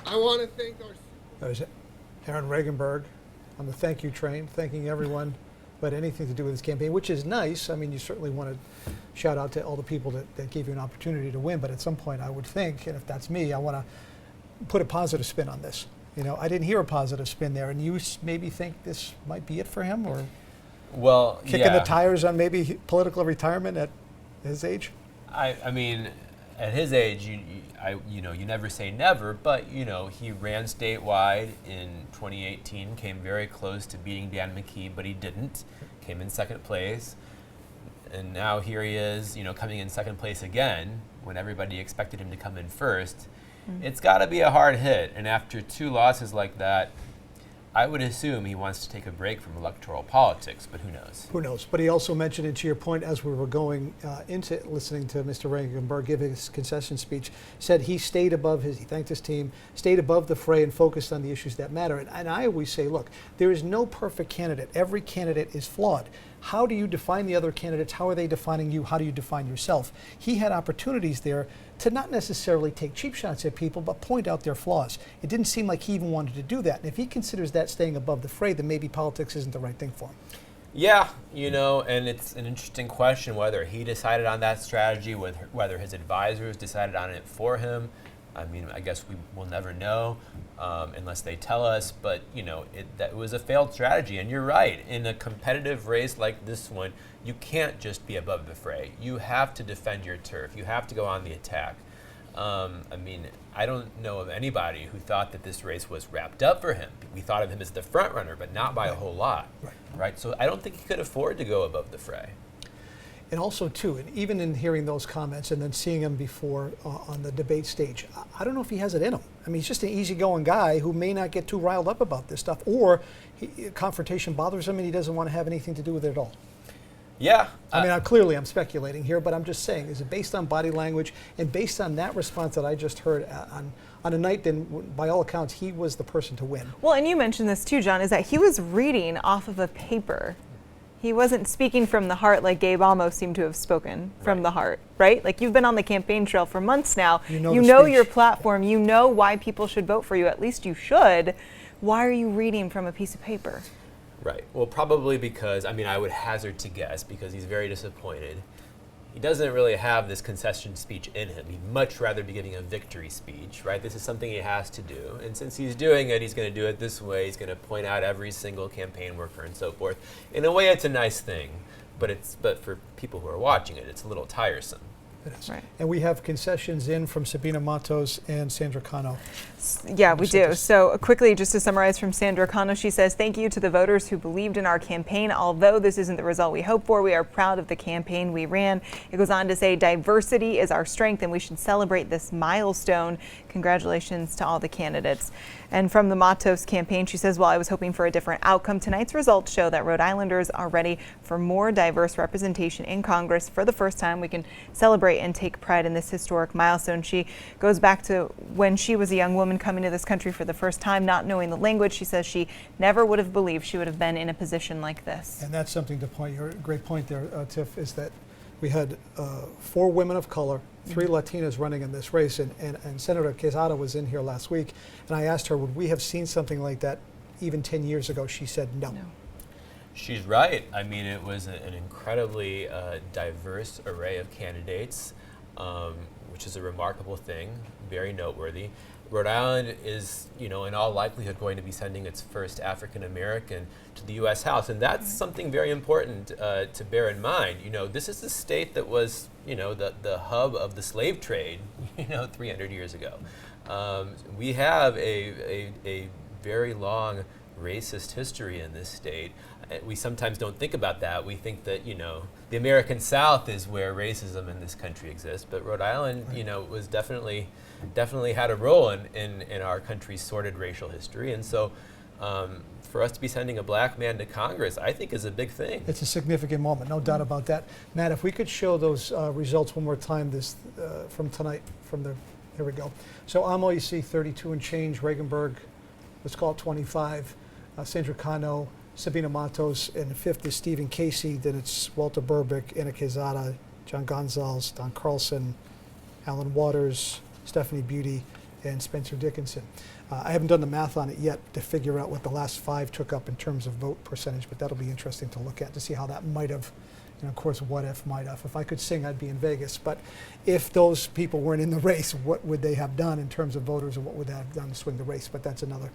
I want to thank our... That was Aaron Regunberg on the thank you train, thanking everyone but anything to do with this campaign, which is nice. I mean, you certainly want to shout out to all the people that gave you an opportunity to win, but at some point I would think, and if that's me, I want to put a positive spin on this. You know, I didn't hear a positive spin there, and you maybe think this might be it for him, or kicking the tires on maybe political retirement at his age? I mean, at his age, you never say never, but he ran statewide in 2018, came very close to beating Dan McKee, but he didn't. Came in second place, and now here he is, coming in second place again when everybody expected him to come in first. It's got to be a hard hit, and after 2 losses like that, I would assume he wants to take a break from electoral politics, but who knows? Who knows? But he also mentioned, and to your point, as we were going into listening to Mr. Regunberg give his concession speech, said he stayed above he thanked his team, stayed above the fray and focused on the issues that matter. And I always say, look, there is no perfect candidate. Every candidate is flawed. How do you define the other candidates? How are they defining you? How do you define yourself? He had opportunities there to not necessarily take cheap shots at people, but point out their flaws. It didn't seem like he even wanted to do that. And if he considers that staying above the fray, then maybe politics isn't the right thing for him. Yeah, and it's an interesting question whether he decided on that strategy, whether his advisors decided on it for him. I mean, I guess we will never know unless they tell us, but that was a failed strategy. And you're right, in a competitive race like this one, you can't just be above the fray. You have to defend your turf. You have to go on the attack. I mean, I don't know of anybody who thought that this race was wrapped up for him. We thought of him as the front runner, but not by a whole lot. Right? So I don't think he could afford to go above the fray. And also, too, and even in hearing those comments and then seeing him before on the debate stage, I don't know if he has it in him. I mean, he's just an easygoing guy who may not get too riled up about this stuff, or confrontation bothers him and he doesn't want to have anything to do with it at all. Yeah. I mean, I'm speculating here, but I'm just saying, is it based on body language and based on that response that I just heard on a night then, by all accounts, he was the person to win? Well, and you mentioned this too, John, is that he was reading off of a paper. He wasn't speaking from the heart like Gabe almost seemed to have spoken from the heart, right? Like, you've been on the campaign trail for months now. You know your platform. You know why people should vote for you. At least you should. Why are you reading from a piece of paper? Right. Well, probably because, I would hazard to guess, because he's very disappointed. He doesn't really have this concession speech in him. He'd much rather be giving a victory speech, right? This is something he has to do. And since he's doing it, he's going to do it this way. He's going to point out every single campaign worker and so forth. In a way, it's a nice thing, but for people who are watching it, it's a little tiresome. It is. Right. And we have concessions in from Sabina Matos and Sandra Cano. Yeah, we do. So quickly, just to summarize from Sandra Cano, she says, thank you to the voters who believed in our campaign. Although this isn't the result we hoped for, we are proud of the campaign we ran. It goes on to say, diversity is our strength and we should celebrate this milestone. Congratulations to all the candidates. And from the Matos campaign, she says, while I was hoping for a different outcome, tonight's results show that Rhode Islanders are ready for more diverse representation in Congress. For the first time, we can celebrate and take pride in this historic milestone. She goes back to when she was a young woman coming to this country for the first time, not knowing the language. She says she never would have believed she would have been in a position like this. And that's something to point, your great point there, Tiff, is that we had 4 women of color, 3 Latinas running in this race, and Senator Quezada was in here last week, and I asked her, would we have seen something like that even 10 years ago? She said no. She's right. I mean, it was an incredibly diverse array of candidates, which is a remarkable thing, very noteworthy. Rhode Island is, in all likelihood, going to be sending its first African American to the U.S. House, and that's something very important to bear in mind. This is the state that was, the hub of the slave trade, 300 years ago. We have a very long racist history in this state. We sometimes don't think about that. We think that, the American South is where racism in this country exists, but Rhode Island, was definitely had a role in our country's sordid racial history. And so for us to be sending a black man to Congress, I think is a big thing. It's a significant moment, no doubt about that. Matt, if we could show those results one more time from tonight, here we go. So Amo, you see 32 and change, Regunberg, let's call it 25, Sandra Cano, Sabina Matos, and the 5th is Stephen Casey. Then it's Walter Burbick, Anna Quezada, John Gonzalez, Don Carlson, Alan Waters, Stephanie Beauty, and Spencer Dickinson. I haven't done the math on it yet to figure out what the last 5 took up in terms of vote percentage, but that'll be interesting to look at to see how that might have, of course, what if, might have. If I could sing, I'd be in Vegas. But if those people weren't in the race, what would they have done in terms of voters, and what would they have done to swing the race? But that's another